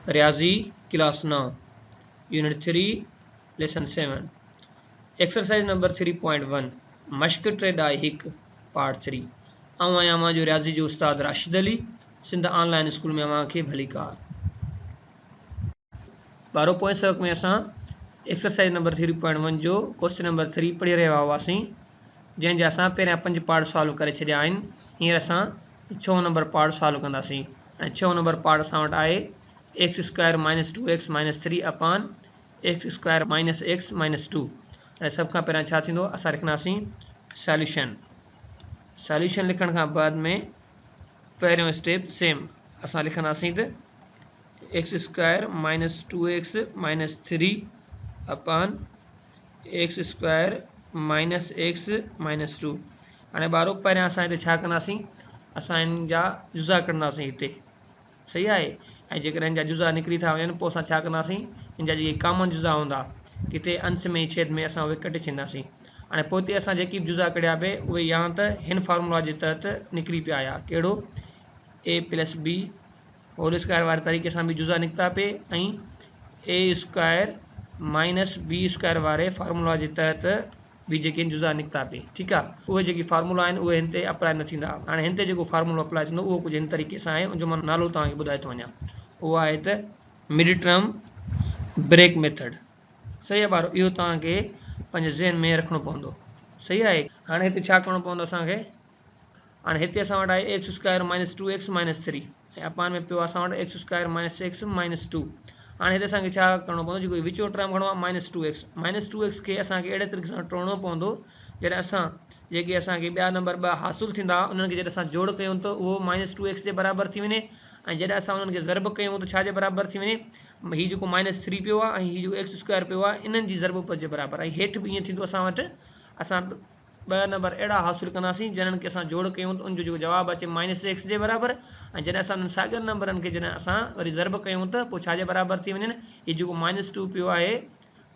रियाज़ी class 9 unit 3 lesson 7 exercise number 3.1 मश्क ट्रेडाई हिक पार्ट 3 आऊं आहियां मां जो रियाज़ी जो उस्ताद राशिद अली सिंध ऑनलाइन स्कूल में अव्हां खे भली कार ॿारो पोइ सबक में असां एक्सरसाइज नंबर 3.1 जो क्वेश्चन नंबर 3 पढ़ी रहिया हुआसीं जंहिंजा असां पहिरियां 5 पार्ट सॉल्व करे छॾिया आहिनि हींअर असां 6 नंबर पार्ट सॉल्व कंदासीं ऐं 6 नंबर पार्ट असां वटि आहे x square minus 2x minus 3 upon x square minus x minus 2 ऐं सभ खां पहिरियां छा थींदो असां लिखंदासीं सॉल्यूशन लिखण खां बाद में पहिरियों स्टेप सेम असां लिखंदासीं त x square minus 2x minus 3 upon x square minus x minus 2 हाणे ॿारो पहिरियां असां हिते छा कंदासीं असां हिन जा जुज़ा कढंदासीं हिते सही आहे ऐं जेकॾहिं हिन जा जुज़ा निकिरी था वञनि पोइ असां छा कंदासीं हिन जा जेके कॉमन जुज़ा हूंदा किथे अंश में छेद में असां उहे कढे छॾींदासीं हाणे पोइ हिते असां जेकी बि जुज़ा कढिया पिए उहे या त हिन फार्मूला जे तहत निकिरी पिया आया कहिड़ो ए प्लस बी होल स्क्वायर वारे तरीक़े सां बि जुज़ा निकिता पिए ऐं ए स्क्वायर माइनस बी स्क्वायर वारे फार्मूला जे तहत बि जेके जुज़ा निकिता पिए ठीकु आहे उहे जेके फार्मूला आहिनि उहे हिन ते अप्लाई न थींदा हाणे हिन ते जेको फार्मूलो अप्लाई थींदो उहो कुझु हिन तरीक़े सां आहे उनजो मां नालो तव्हांखे ॿुधाए थो वञा उहो आहे त मिड टर्म ब्रेक मेथड सही आहे ॿारो इहो तव्हांखे पंहिंजे ज़हन में रखिणो पवंदो सही आहे हाणे हिते छा करिणो पवंदो असांखे हाणे हिते असां वटि आहे x square minus 2x minus 3 ऐं अपान में पियो असां वटि x square minus x minus 2 हाणे हिते असांखे छा करिणो पवंदो जेको विचो टर्म खणो आहे माइनस 2x खे असांखे अहिड़े तरीक़े सां टोड़णो पवंदो जॾहिं असां जेके असांखे ॿिया नंबर 2 हासिलु थींदा उन्हनि खे जॾहिं असां जोड़ कयूं त उहो माइनस 2x जे बराबरि थी वञे ऐं जॾहिं असां उन्हनि खे ज़रब कयूं त छा जे बराबरि थी वञे हीउ जेको माइनस 3 पियो आहे ऐं हीउ जेको एक्स स्क्वायर पियो आहे इन्हनि जी ज़रब जे बराबरि ऐं हेठि बि ईअं थींदो असां वटि असां 2 नंबर अहिड़ा हासिलु कंदासीं जिन्हनि खे असां जोड़ कयूं त उनजो जेको जवाबु अचे माइनस एक्स जे बराबरि ऐं जॾहिं असां उन्हनि साॻियनि नंबरनि खे जॾहिं असां वरी ज़रब कयूं त पोइ छा जे बराबरि थी वञनि हीउ जेको माइनस 2 पियो आहे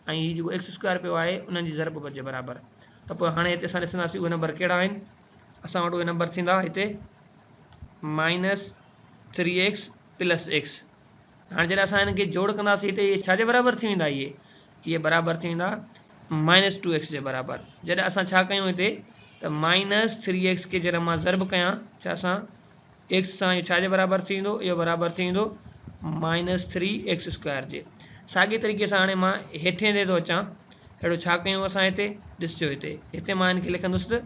ऐं हीउ जेको एक्स स्क्वायर पियो आहे उन्हनि जी ज़रब जे बराबरि त पोइ हाणे हिते असां ॾिसंदासीं उहे नंबर कहिड़ा आहिनि असां वटि उहे नंबर थींदा हिते माइनस 3x प्लस एक्स हाणे जॾहिं असां हिननि खे जोड़ कंदासीं हिते इहे छा जे बराबरि थी वेंदा इहे बराबरि थी वेंदा माइनस 2x जे बराबरि जॾहिं असां छा कयूं हिते त माइनस 3x खे जॾहिं मां ज़रब कयां छा सां एक्स सां इहो छा जे बराबरि थी वेंदो इहो बराबरि थी वेंदो माइनस 3x स्क्वायर जे साॻिए तरीक़े सां हाणे मां हेठि ते थो अचां अहिड़ो छा कयूं असां हिते ॾिसिजो हिते मां हिनखे लिखंदुसि त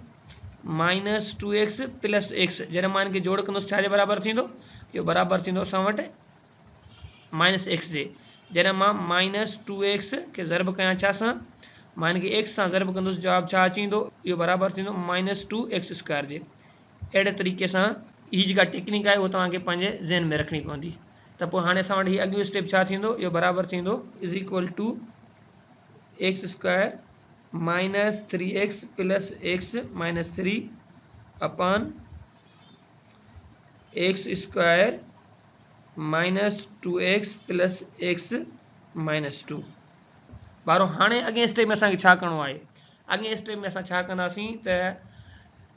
माइनस 2x प्लस एक्स जॾहिं मां हिनखे जोड़ कंदुसि छा जे बराबरि थींदो इहो बराबरि थींदो असां वटि माइनस एक्स जे जॾहिं मां माइनस 2x खे ज़रब कयां छा सां मां हिनखे एक्स सां ज़रब कंदुसि जवाबु छा अची वेंदो इहो बराबरि थींदो माइनस 2x स्क्वायर जे अहिड़े तरीक़े सां हीअ जेका टेक्निक आहे उहा तव्हांखे पंहिंजे ज़हन में रखणी पवंदी त पोइ हाणे असां वटि हीउ अॻियो स्टेप छा थींदो इहो बराबरि थींदो is equal to x square minus 3x plus x minus 3 upon x square minus 2x plus x minus 2 ॿारो हाणे अॻे स्टेप में असांखे छा करिणो आहे अॻे स्टेप में असां छा कंदासीं त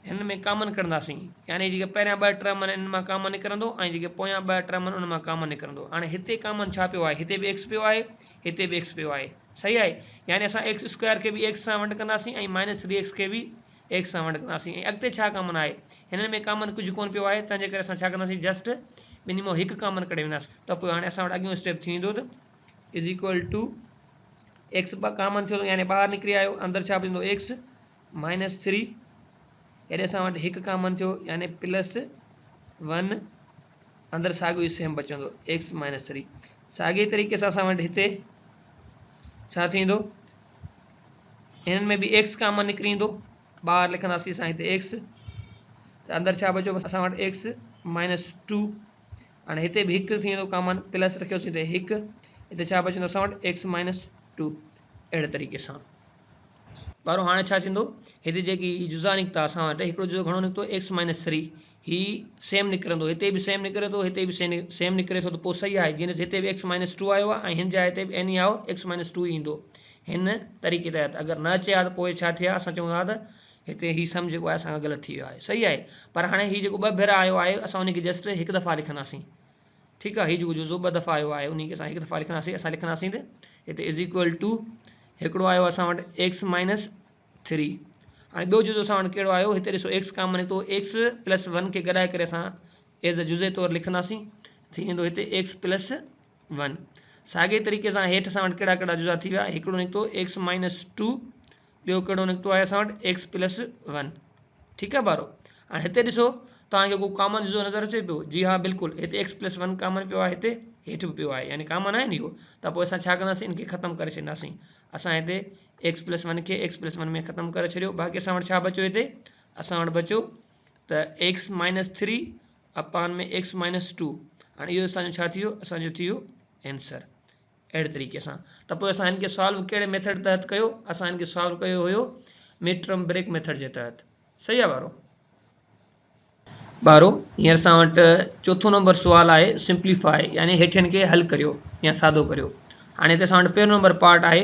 हिन में कॉमन कढंदासीं यानी जेके पहिरियां 2 टर्म आहिनि इन मां कॉमन निकिरंदो ऐं जेके पोयां 2 टर्म आहिनि उन मां कॉमन निकिरंदो हाणे हिते कॉमन छा पियो आहे हिते बि एक्स पियो आहे हिते बि एक्स पियो आहे सही आहे यानी असां एक्स स्क्वायर खे बि एक्स सां वंड कंदासीं ऐं माइनस 3x खे बि एक्स सां वंड कंदासीं ऐं अॻिते छा कॉमन आहे हिन में कॉमन कुझु कोन पियो आहे तंहिंजे करे असां छा कंदासीं जस्ट ॿिन्ही मां हिकु कॉमन कढी वेंदासीं त पोइ हाणे असां वटि अॻियो स्टेप थींदो त is equal to x common थियो यानी ॿाहिरि निकिरी आयो अंदरि छा थींदो एक्स माइनस 3 हेॾे असां वटि हिकु कॉमन थियो यानी प्लस 1 अंदरि साॻियो ई सेम बचंदो एक्स माइनस 3 साॻिए तरीक़े सां असां वटि हिते छा थींदो हिननि में बि एक्स कॉमन निकिरी ईंदो ॿाहिरि लिखंदासीं असां हिते एक्स त अंदरि छा बचो असां वटि एक्स माइनस 2 हाणे हिते बि हिकु थी वेंदो कॉमन प्लस रखियोसीं हिते हिकु हिते छा बचंदो असां वटि एक्स माइनस 2 अहिड़े तरीक़े सां ॿारो हाणे छा थींदो हिते जेकी जुज़ा निकिता असां वटि हिकिड़ो जुज़ो घणो निकितो एक्स माइनस 3 हीउ सेम निकिरंदो हिते बि सेम निकिरे थो हिते बि सेम निकिरे थो त पोइ सही आहे जीअं हिते बि एक्स माइनस 2 आयो आहे ऐं हिन जा हिते बि एन ई आओ एक्स माइनस 2 ईंदो हिन तरीक़े तहत अगरि न अचे हा त पोइ छा थिया असां चऊं था त हिते हीउ सम जेको आहे असांखां ग़लति थी वियो आहे सही आहे पर हाणे हीउ जेको 2 भेरा आयो आहे असां उनखे जस्ट हिकु दफ़ा लिखंदासीं ठीक है। जो जुज़ो 2 दफ़ा आयो आहे उन खे असां 1 दफ़ा लिखंदासीं। असां लिखंदासीं त हिते इज़ इक्वल टू हिकिड़ो आयो असां वटि x माइनस 3। हाणे ॿियो जुज़ो असां वटि कहिड़ो आयो, हिते ॾिसो x कॉमन निकितो, x प्लस 1 खे गॾाए करे असां एज़ अ जुज़े तौरु लिखंदासीं, थी वेंदो हिते x प्लस 1। साॻे तरीक़े सां हेठि असां वटि कहिड़ा कहिड़ा जुज़ा थी विया, हिकिड़ो निकितो x माइनस 2, ॿियो कहिड़ो निकितो आहे असां वटि x प्लस 1। ठीकु आहे ॿारो। हाणे हिते ॾिसो तव्हांखे को कॉमन जुज़ो नज़र अचे पियो? जी हा बिल्कुलु, हिते x प्लस 1 कॉमन पियो आहे, हिते हेठि बि पियो आहे, यानी कॉमन आहे नी इहो। त पोइ असां छा कंदासीं, इनखे ख़तमु करे छॾींदासीं। असां हिते x प्लस 1 खे x प्लस 1 में ख़तमु करे छॾियो। बाक़ी असां वटि छा बचियो, हिते असां वटि बचियो त x माइनस 3 अपान में x माइनस 2। हाणे इहो असांजो छा थी वियो, असांजो थी वियो आंसर। अहिड़े तरीक़े सां त पोइ असां हिनखे सॉल्व कहिड़े मेथड तहत कयो, असां हिनखे सॉल्व कयो हुयो मिड टर्म ब्रेक मेथड जे तहत। सही आहे ॿारो। हींअर असां वटि चोथों नंबर सुवाल आहे सिंप्लीफाई, यानी हेठियुनि खे हल करियो या सादो करियो। हाणे हिते असां वटि पहिरियों नंबर पार्ट आहे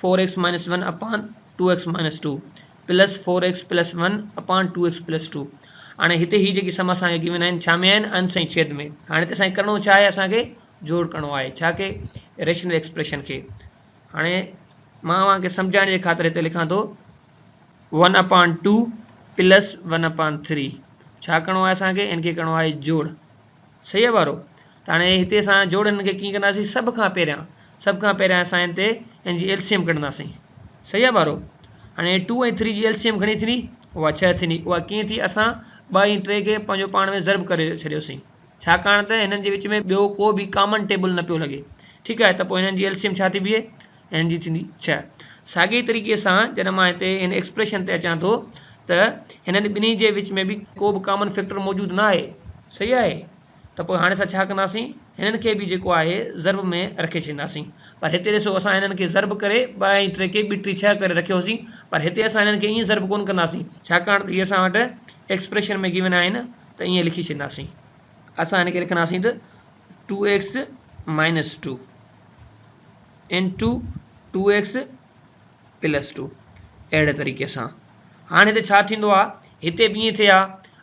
4x माइनस 1 अपान 2x minus 2 plus 4x plus 1 अपान 2x प्लस 2। हाणे हिते ही जेकी सम असांखे गिवन आहिनि छा में आहिनि, अंश ऐं छेद में। हाणे हिते असांखे करिणो छा आहे, असांखे जोड़ करिणो आहे, छा के रेशनल एक्सप्रेशन खे। हाणे मां तव्हांखे सम्झाइण जे ख़ातिर हिते लिखां थो 1 अपान 2 प्लस 1 अपान 3। छा करिणो आहे असांखे, इनखे करिणो आहे जोड़। सही आहे ॿारो। त हाणे हिते असां जोड़ हिनखे कीअं कंदासीं, सभ खां पहिरियां असां हिते हिनजी एलसीएम कढंदासीं। सही आहे ॿारो। हाणे 2 ऐं 3 जी एलसीएम घणी थींदी, उहा 6 थींदी। उहा कीअं थी, असां 2 ऐं 3 खे पंहिंजो पाण में ज़र्ब करे छॾियोसीं, छाकाणि त हिननि जे विच में ॿियो को बि कॉमन टेबल न पियो लॻे। ठीकु आहे, त पोइ हिननि जी एलसीएम छा थी बीहे, हिननि जी थींदी 6। साॻी तरीक़े सां जॾहिं मां हिते हिन एक्सप्रेशन ते अचां थो त हिननि ॿिन्ही जे विच में बि को बि कॉमन फैक्टर मौजूदु न आहे। सही आहे। त पोइ हाणे असां छा कंदासीं, हिननि खे बि जेको आहे ज़र्ब में रखे छॾींदासीं। पर हिते ॾिसो असां हिननि खे ज़र्ब करे 2 ऐं 3 खे 2 3 6 करे रखियोसीं, पर हिते असां हिननि खे ईअं ज़र्ब कोन कंदासीं, छाकाणि त इहे असां वटि एक्सप्रेशन में गिवन आहिनि, त ईअं लिखी छॾींदासीं। असां हिनखे लिखंदासीं त 2x minus 2 into 2x plus 2। अहिड़े तरीक़े सां हाणे हिते छा थींदो आहे, हिते बि ईअं थिए हा,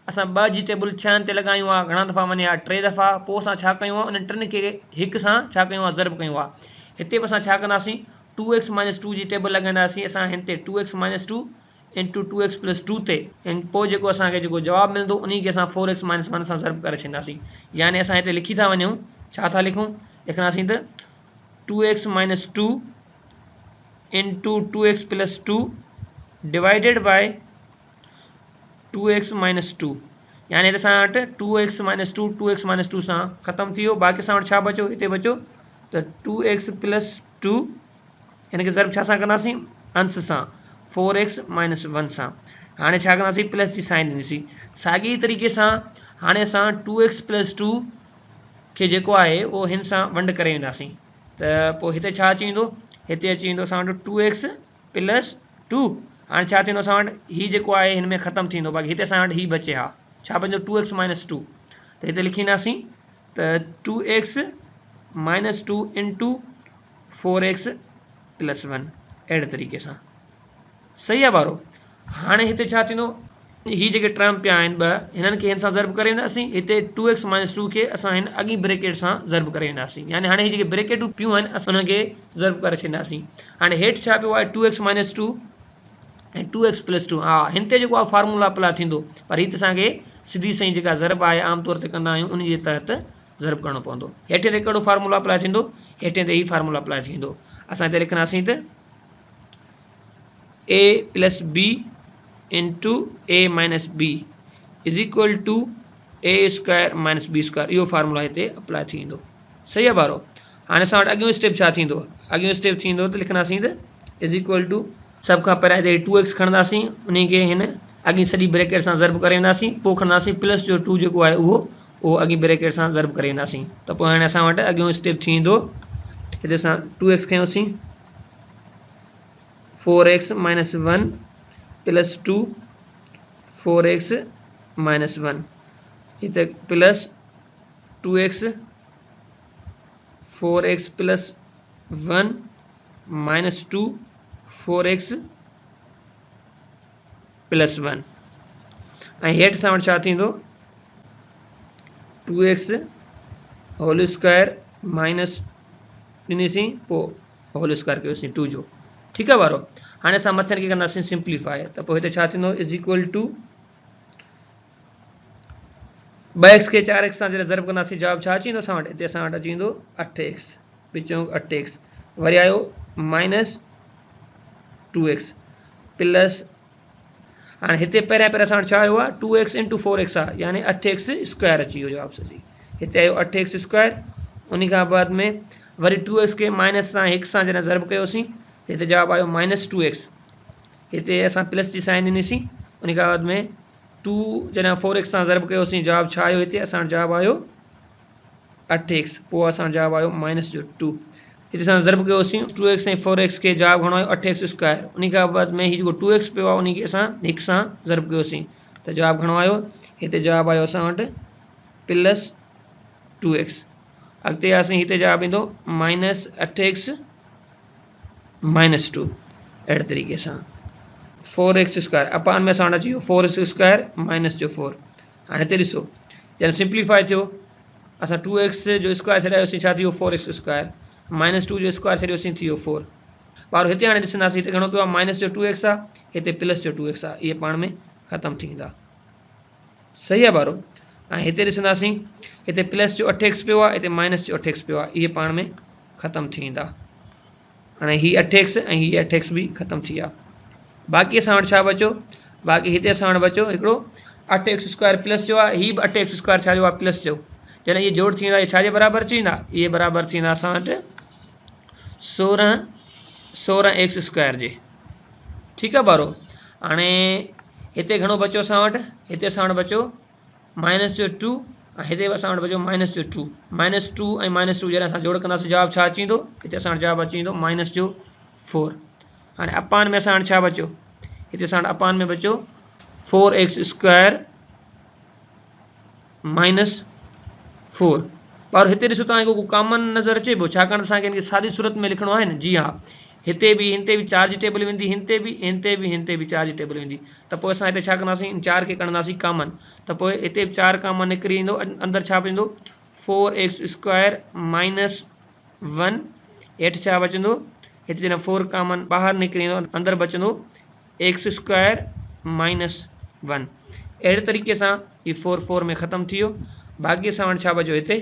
असां 2 जी टेबल 6 ते लॻायूं आहे, घणा दफ़ा वञे हा, 3 दफ़ा। पोइ असां छा कयूं आहे, उन टिनि खे हिक सां छा कयूं आहे, ज़र्ब कयूं आहे। हिते बि असां छा कंदासीं, 2x माइनस 2 जी टेबल लॻाईंदासीं असां हिते 2x minus 2 into 2x plus 2 ते, ऐं पोइ जेको असांखे जेको जवाबु मिलंदो उन खे असां 4x माइनस 1 सां ज़र्ब करे छॾींदासीं। यानी असां हिते लिखी था वञूं, छा था लिखूं, लिखंदासीं त 2x minus 2 into 2x plus 2 divided by 2x minus 2। यानी हिते असां वटि 2x माइनस 2 2x माइनस 2 सां ख़तमु थी वियो। बाक़ी असां वटि छा बचो, हिते बचो त 2x प्लस 2, हिनखे ज़र्ब छा सां कंदासीं, अंश सां, 4x माइनस 1 सां। हाणे छा कंदासीं, प्लस जी साइन ॾींदासीं। साॻी तरीक़े सां हाणे असां 2x प्लस 2 खे जेको आहे उहो हिन सां वंड करे वेंदासीं। त पोइ हिते छा अची वेंदो, हिते अची वेंदो असां वटि 2x प्लस 2। हाणे छा थींदो, असां वटि हीउ जेको आहे हिन में ख़तमु थींदो। बाक़ी हिते असां वटि हीउ बचे हा, छा बचंदो 2x माइनस 2। त हिते लिखींदासीं त 2x minus 2 into 4x plus 1। अहिड़े तरीक़े सां। सही आहे ॿारो। हाणे हिते छा थींदो, ही जेके टर्म पिया आहिनि 2, हिननि खे हिन सां ज़र्ब करे वेंदासीं। हिते 2x माइनस 2 खे असां हिन अॻी ब्रेकेट सां ज़र्ब करे वेंदासीं। यानी हाणे ही जेके ब्रेकेटूं पियूं आहिनि असां हुननि खे ज़र्ब करे छॾींदासीं। हाणे हेठि छा पियो आहे, 2x माइनस 2 ऐं 2x प्लस 2। हा, हिन ते जेको आहे फार्मूला अप्लाई थींदो, पर हीअ त असांखे सिधी सही जेका ज़र्ब आहे आमतौर ते कंदा आहियूं उन जे तहत ज़र्ब करणो पवंदो। हेठि ते कहिड़ो फार्मूला अप्लाई थींदो, हेठि ते ही फार्मूला अप्लाई थींदो। असां हिते लिखंदासीं त a plus b into a minus b is equal to a square minus b square. इहो फार्मूला हिते अप्लाई थी वेंदो। सही आहे ॿारो। हाणे असां वटि अॻियो स्टेप छा थींदो, अॻियो स्टेप थींदो त लिखंदासीं त इज़ इक्वल टू, सभ खां पहिरियां हिते 2x खणंदासीं, उन खे हिन अॻी सॼी ब्रेकेट सां ज़र्ब करे वेंदासीं। पोइ खणंदासीं प्लस जो 2 जेको आहे उहो अॻी ब्रेकेट सां ज़र्ब करे वेंदासीं। त पोइ हाणे असां वटि अॻियो स्टेप थी वेंदो, हिते असां 2x खयोंसीं, 4x minus 1 plus 2 4x minus 1, हिते plus 2x 4x plus 1 minus 2 4x plus 1। ऐं हेठि असां वटि छा थींदो, 2x होल स्क्वायर माइनस ॾिनीसीं पोइ होल स्क्वायर कयोसीं 2 जो। ठीकु आहे वारो। हाणे असां मथनि खे कंदासीं सिंप्लीफाई, त पोइ हिते छा थींदो इज़ इक्वल टू 2x खे 4x सां जॾहिं ज़रब कंदासीं जवाब छा अची वेंदो असां वटि, हिते असां वटि अची वेंदो 8x, विचों 8x वरी आयो माइनस 2x प्लस, हाणे हिते पहिरियां असां वटि छा आयो आहे 2x इंटू 4x आहे, यानी 8x स्क्वायर अची वियो जवाब सॼी। हिते आयो 8x स्क्वायर, उन खां बाद में वरी 2x खे माइनस सां 1 सां जॾहिं ज़रब कयोसीं हिते जवाब आयो माइनस 2x, हिते असां प्लस जी साइन ॾिनीसीं, उन खां बाद में 2 जॾहिं 4x सां ज़रब कयोसीं जवाब छा आयो, हिते असां जवाब आयो 8x, पोइ असां जवाब आयो माइनस जो 2, हिते असां ज़रब कयोसीं 2x ऐं 4x खे जवाब घणो आयो 8x स्क्वायर, उन खां बाद में हीउ जेको 2x पियो आहे उन खे असां 1 सां ज़रब कयोसीं त जवाब घणो आयो, हिते जवाब आयो असां वटि प्लस 2x, अॻिते असीं हिते जवाब ईंदो माइनस 8x माइनस 2, अहिड़े तरीक़े सां 4x स्क्वायर अपान में असां वटि अची वियो 4x स्क्वायर माइनस जो 4। हाणे हिते ॾिसो जॾहिं सिंप्लीफाई थियो असां 2x जो स्क्वायर छॾायोसीं छा थी वियो 4x स्क्वायर, माइनस 2 जो स्क्वायर छॾियोसीं थी वियो 4, ॿार हिते हाणे ॾिसंदासीं हिते घणो पियो आहे माइनस जो 2x आहे, हिते प्लस जो 2x आहे, इहे पाण में ख़तमु थी वेंदा। सही आहे ॿारो। ऐं हिते ॾिसंदासीं हिते प्लस जो 8x पियो आहे, हिते माइनस जो 8x पियो आहे, इहे पाण में ख़तमु थी वेंदा। हाणे हीअ 8x ऐं हीअ 8x बि ख़तमु थी विया। बाक़ी असां वटि छा बचो, बाक़ी हिते असां वटि बचो हिकिड़ो 8x स्क्वायर प्लस जो आहे, हीअ बि 8x स्क्वायर छा जो आहे प्लस जो, जॾहिं इहे जोड़ थी वेंदा इहे छाजे बराबरि अची वेंदा, इहे बराबरि थी वेंदा असां वटि 16x स्क्वायर जे। ठीकु आहे ॿारो। हाणे हिते घणो बचो असां वटि, हिते असां वटि बचो माइनस जो 2 ऐं हिते असां वटि बचो माइनस जो 2, माइनस 2 ऐं माइनस 2 जॾहिं असां जोड़ कंदासीं जवाब छा अची वेंदो, हिते असां वटि जवाब अची वेंदो माइनस जो 4। हाणे अपान में असां वटि छा बचो, हिते असां वटि अपान में बचो 4x स्क्वायर माइनस 4। पर हिते ॾिसो तव्हांखे को कॉमन नज़र अचे पियो, छाकाणि असांखे हिनखे सादी सूरत में लिखिणो आहे न। जी हा, हिते बि चार्ज टेबल वेंदी, हिते बि चार्ज टेबल वेंदी, त पोइ असां हिते छा कंदासीं इन 4 खे खणंदासीं कॉमन, त पोइ हिते 4 कॉमन निकिरी ईंदो, अंदरि छा पवंदो 4x स्क्वायर माइनस 1, हेठि छा बचंदो, हिते जॾहिं 4 कॉमन ॿाहिरि निकिरी ईंदो अंदरि बचंदो x स्क्वायर माइनस 1, अहिड़े तरीक़े सां हीउ 4 4 में ख़तमु थी वियो। बाक़ी असां वटि छा बचो हिते,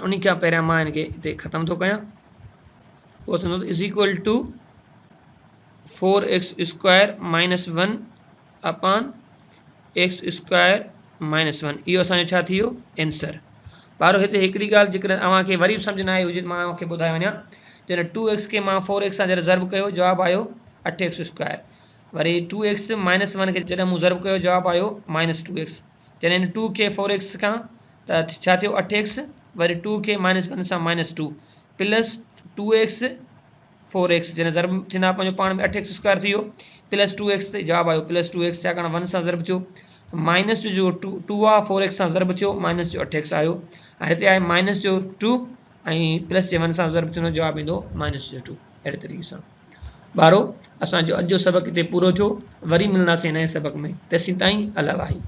उन खां पहिरियां मां हिनखे हिते ख़तमु थो कयां, उहो थींदो is equal to 4x square minus 1 upon x square minus 1, इहो असांजो छा थी वियो आंसर। ॿारो हिते हिकिड़ी ॻाल्हि जेकॾहिं तव्हांखे वरी बि सम्झ न आई हुजे मां तव्हांखे ॿुधाए वञा, जॾहिं 2x खे मां 4x सां जॾहिं ज़रब कयो जवाबु आयो 8x स्क्वायर, वरी 2x माइनस 1 खे जॾहिं मूं ज़रब कयो जवाबु आयो माइनस 2x, जॾहिं 2 खे 4x खां त छा थियो 8x, वरी 2 खे माइनस 1 सां माइनस 2 प्लस 2x 4x जॾहिं ज़रब थींदा पंहिंजो पाण में 8x स्क्वायर थी वियो, प्लस 2x ते जवाबु आयो प्लस 2x, छाकाणि 1 सां ज़रब थियो, माइनस जो 2 आहे 4x सां ज़रब थियो माइनस जो 8x आयो, ऐं हिते आहे माइनस जो 2 ऐं प्लस जे 1 सां ज़रब थींदो जवाबु ईंदो माइनस जो 2। अहिड़े तरीक़े सां ॿारो असांजो अॼु जो सबक़ु हिते पूरो थियो, वरी मिलंदासीं नए सबक़ में, तेसीं ताईं अला वाही।